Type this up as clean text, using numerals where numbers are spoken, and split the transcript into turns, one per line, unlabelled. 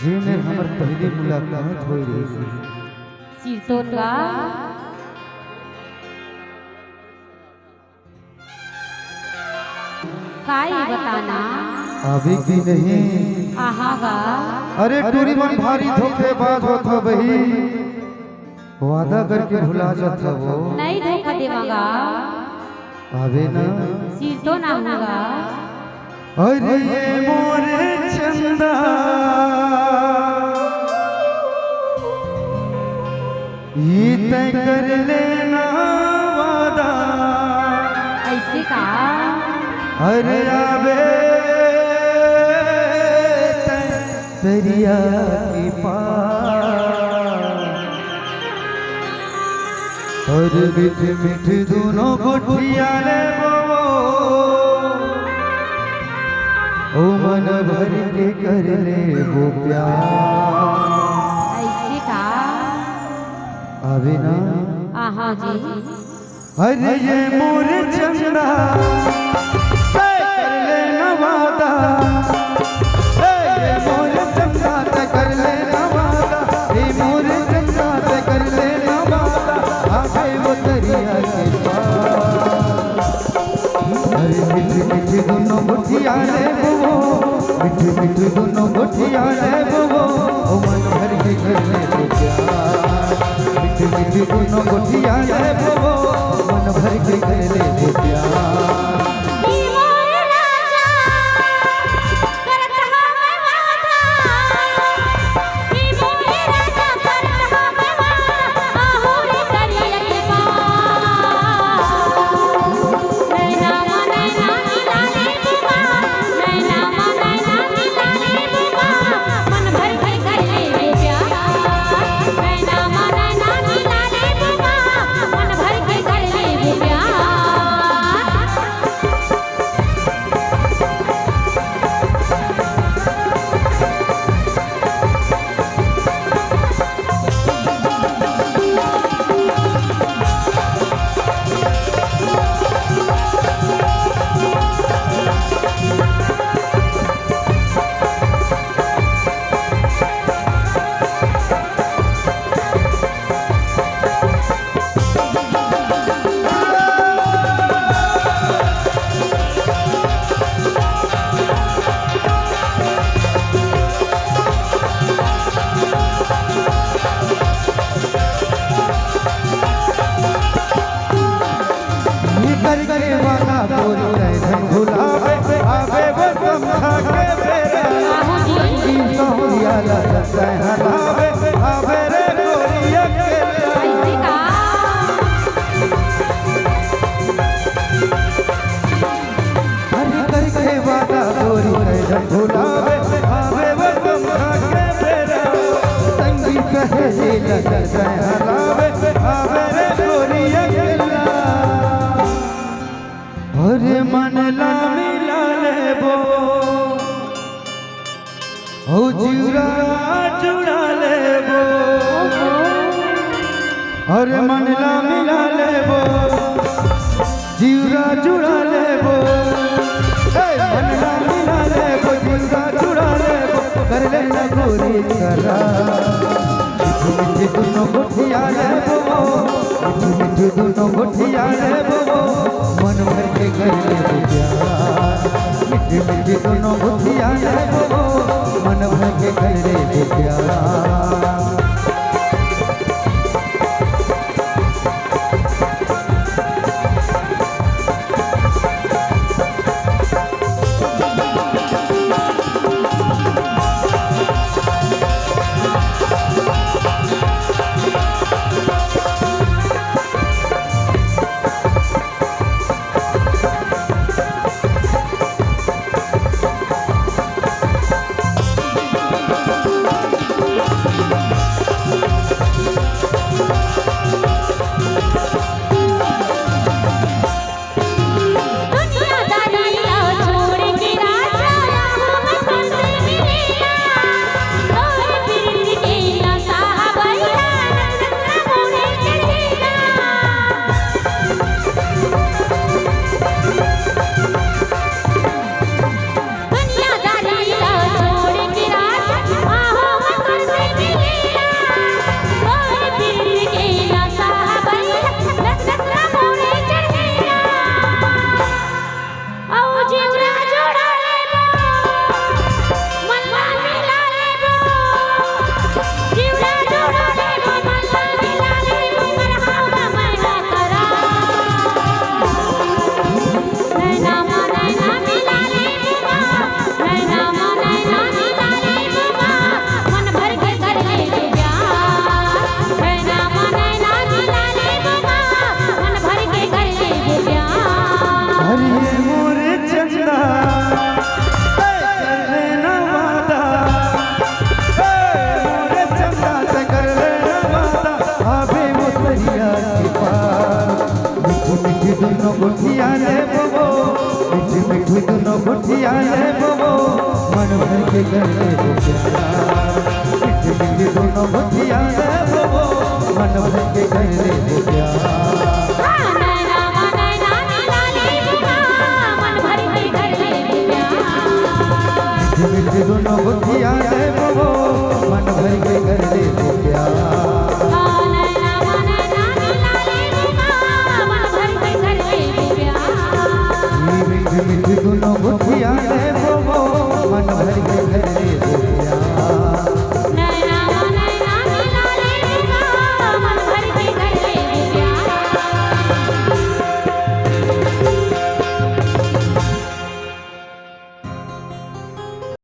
जेने हमर पहली मुलाकात होई रही थी।
सिरतोन का काय बताना
अभी भी नहीं।
आहा गा
अरे टूरी मन भारी धोखेबाज होता बही, वादा करके भुला जाता वो।
नहीं धोखा देवागा
अबे ना
सिरतो ना होगा।
अरे ये मोरे चंदा ये तय कर लेना वादा।
ऐसे का
अरे आबे दरिया के पार और मीठ मीठ दोनों गुठिया ले वो ओ मन भर के कर ले वो प्यार।
ऐसे का
अबे ना
आहा जी
अरे ये मोर चंदा तय कर लेना वादा। ये मोर चंदा तय कर लेना वादा। ये मोर चंदा तय कर लेना वादा। आगे वो दरिया के पार। अरे मीठी मीठी दोनों गुठिया ले वो, मीठी मीठी दोनों गुठिया ले वो ओ मन भर के कर ले वो प्यार। मीठी मीठी दोनों गुठिया ले वो मन भर के कर ले वो प्यार। करके वाला बोल रहे भुलावे आवे वो समझा के बेरा की सोहिया लगता है हलावे आवे रे गोरिया के।
ऐसे का
हरी करके वाला बोल रहे भुलावे आवे वो समझा के बेरा संगी कहे लगता है हलावे आवे रे गोरिया के। अरे मन ला मिला ले वो ओ जुड़ा जुड़ा ले वो। अरे मन ला मिला ले वो जुड़ा जुड़ा ले वो। मन ला मिला ले वो जुड़ा जुड़ा ले वो कर ले ना गोरी करा। मिठी मिठी दोनों गुठिया ले वो, मिठी मिठी दोनों गुठिया ले वो मन भर के कर ले वो प्यार। मिठी मिठी दोनों गुठिया ले वो मन भर के कर ले वो प्यार। गुठिया ले बबो मीठी मीठी दोनों गुठिया ले बबो मन भर के कर ले वो प्यार मीठी मीठी दोनों गुठिया ले बबो मन भर के कर ले वो प्यार मीठी मीठी दोनों गुठिया